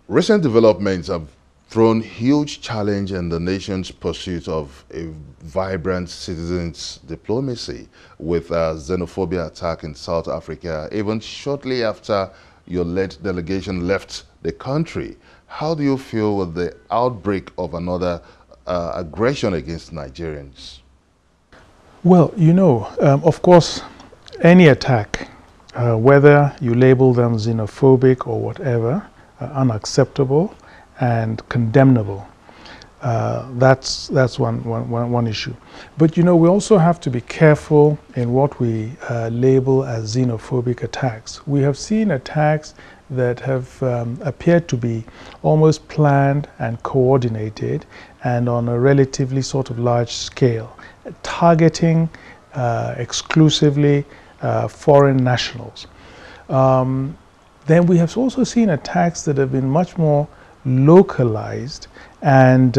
Recent developments have thrown huge challenge in the nation's pursuit of a vibrant citizens' diplomacy, with a xenophobia attack in South Africa, even shortly after your led delegation left the country. How do you feel with the outbreak of another aggression against Nigerians? Well, of course, any attack, whether you label them xenophobic or whatever, unacceptable and condemnable. That's one issue. But we also have to be careful in what we label as xenophobic attacks. We have seen attacks that have appeared to be almost planned and coordinated and on a relatively sort of large scale, targeting exclusively foreign nationals. Then we have also seen attacks that have been much more localized and,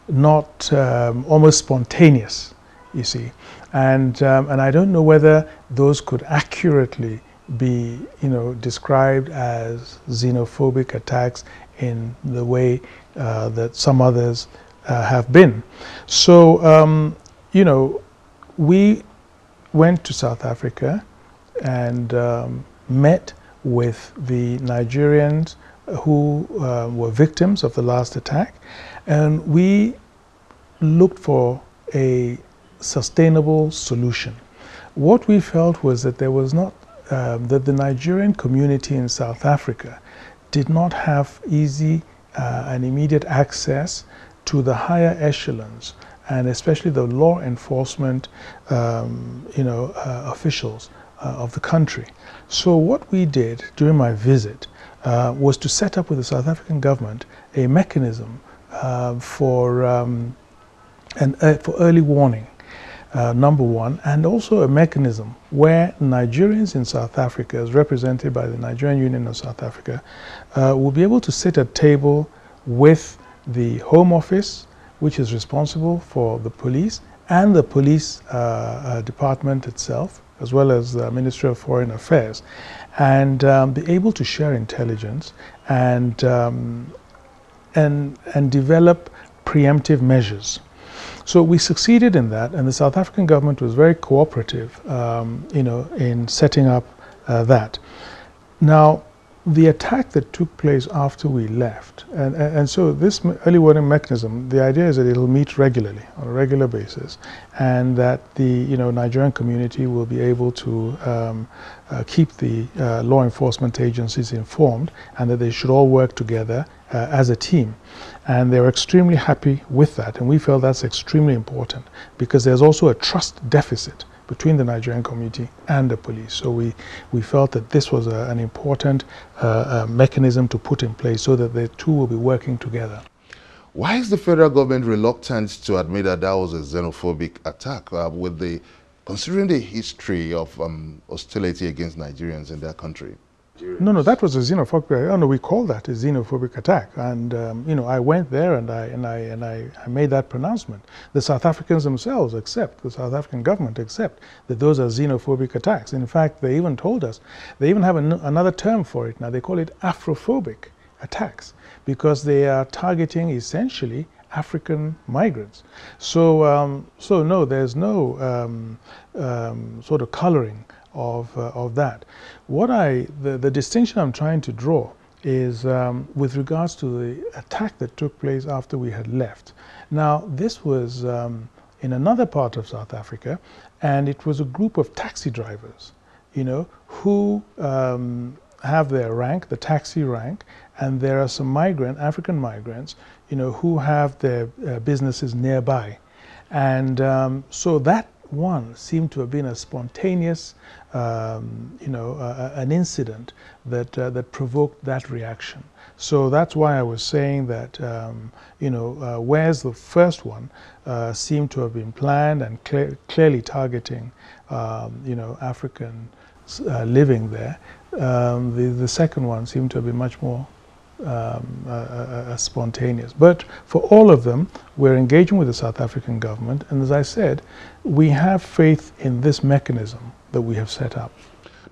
not almost spontaneous, you see. And I don't know whether those could accurately be, described as xenophobic attacks in the way that some others have been. So, we went to South Africa and met with the Nigerians who were victims of the last attack, and we looked for a sustainable solution. What we felt was that there was not, that the Nigerian community in South Africa did not have easy and immediate access to the higher echelons, and especially the law enforcement officials of the country. So what we did during my visit was to set up with the South African government a mechanism for early warning, number one, and also a mechanism where Nigerians in South Africa, as represented by the Nigerian Union of South Africa, will be able to sit at table with the Home Office, which is responsible for the police, and the police department itself, as well as the Ministry of Foreign Affairs, and be able to share intelligence and develop preemptive measures. So we succeeded in that, and the South African government was very cooperative, in setting up that. Now, the attack that took place after we left, and so this early warning mechanism, the idea is that it'll meet regularly, on a regular basis, and that the Nigerian community will be able to keep the law enforcement agencies informed, and that they should all work together as a team. And they were extremely happy with that, and we felt that's extremely important because there's also a trust deficit between the Nigerian community and the police. So we felt that this was an important mechanism to put in place so that the two will be working together. Why is the federal government reluctant to admit that that was a xenophobic attack, considering the history of hostility against Nigerians in their country? No, that was a xenophobic. Oh no, we call that a xenophobic attack. And I went there and I made that pronouncement. The South Africans themselves accept, the South African government accept that those are xenophobic attacks. In fact, they even told us, they even have another term for it now. They call it Afrophobic attacks because they are targeting essentially African migrants. So, no, there's no sort of coloring of that. The distinction I'm trying to draw is with regards to the attack that took place after we had left. Now, this was in another part of South Africa, and it was a group of taxi drivers, who have their rank, the taxi rank, and there are some African migrants, who have their businesses nearby. And so that one seemed to have been a spontaneous, an incident that provoked that reaction. So that's why I was saying that, whereas the first one seemed to have been planned and clearly targeting, Africans living there, the second one seemed to have been much more spontaneous. But for all of them, we're engaging with the South African government, and as I said, we have faith in this mechanism that we have set up.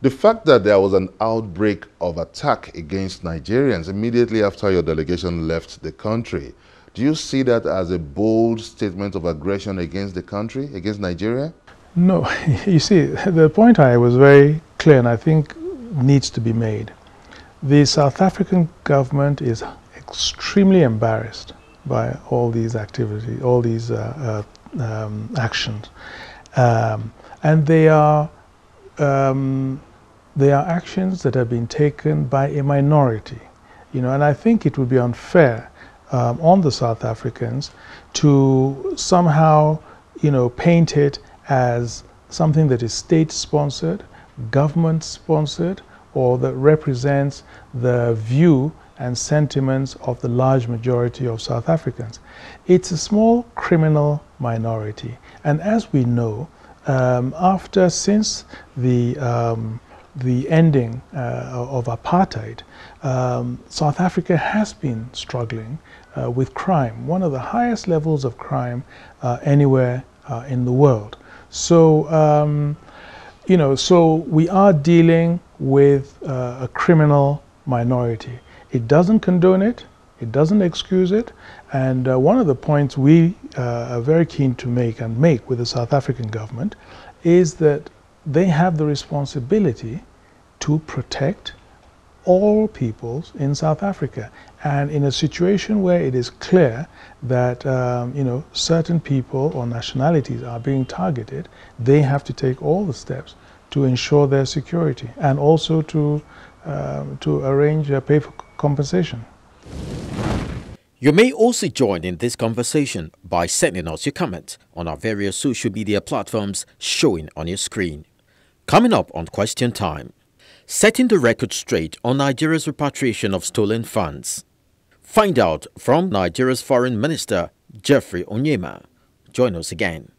The fact that there was an outbreak of attack against Nigerians immediately after your delegation left the country, do you see that as a bold statement of aggression against the country, against Nigeria? No, you see, the point I was very clear and I think needs to be made. The South African government is extremely embarrassed by all these activities, all these actions. And they are actions that have been taken by a minority, and I think it would be unfair on the South Africans to somehow, paint it as something that is state-sponsored, government-sponsored, or that represents the view and sentiments of the large majority of South Africans. It's a small criminal minority, and as we know, since the ending of apartheid, South Africa has been struggling with crime, one of the highest levels of crime anywhere in the world. So, so we are dealing with a criminal minority. It doesn't condone it, it doesn't excuse it, and one of the points we are very keen to make with the South African government is that they have the responsibility to protect all peoples in South Africa. And in a situation where it is clear that certain people or nationalities are being targeted, they have to take all the steps to ensure their security and also to arrange pay for compensation. You may also join in this conversation by sending us your comment on our various social media platforms showing on your screen. Coming up on Question Time, setting the record straight on Nigeria's repatriation of stolen funds. Find out from Nigeria's Foreign Minister, Geoffery Onyeama. Join us again.